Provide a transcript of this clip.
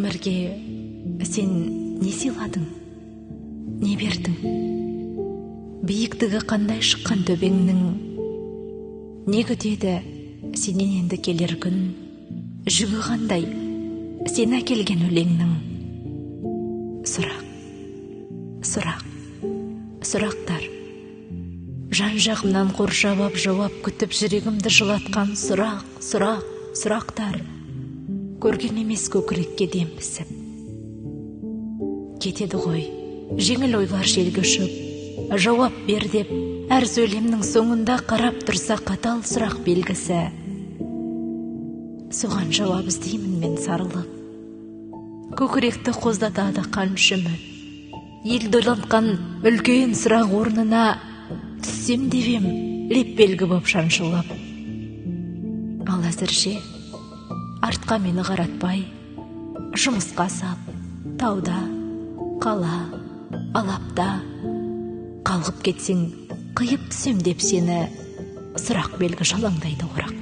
өмірге сен не сыйладың, не бердің? Биіктігі қандай шыққан төбеңнің? Не күтеді сенен енді келер күн? Жүгі қандай сен әкелген өлеңнің? Сұрақтар жан жағымнан қоршап жауап күтіп жүрегімді жылатқан сұрақтар көрген емес көкірекке дем пісіп. Кетеді ғой жеңіл ойлар желге ұшып, жауап бер деп әр сөйлемнің соңында қарап тұрса қатал сұрақ белгісі. Соған жауап іздеймін мен сарылып, көкіректі қоздатады қанша үміт. Елді ойлантқан үлкен сұрақ орнына түссем деп ем леп белгі боп шаншылып. Ал әзірше артқа мені қаратпай, жұмысқа сап, тауда, қала, алапта қалғып кетсең, қиып түсем деп сені сұрақ белгі жалаңдайды орақ.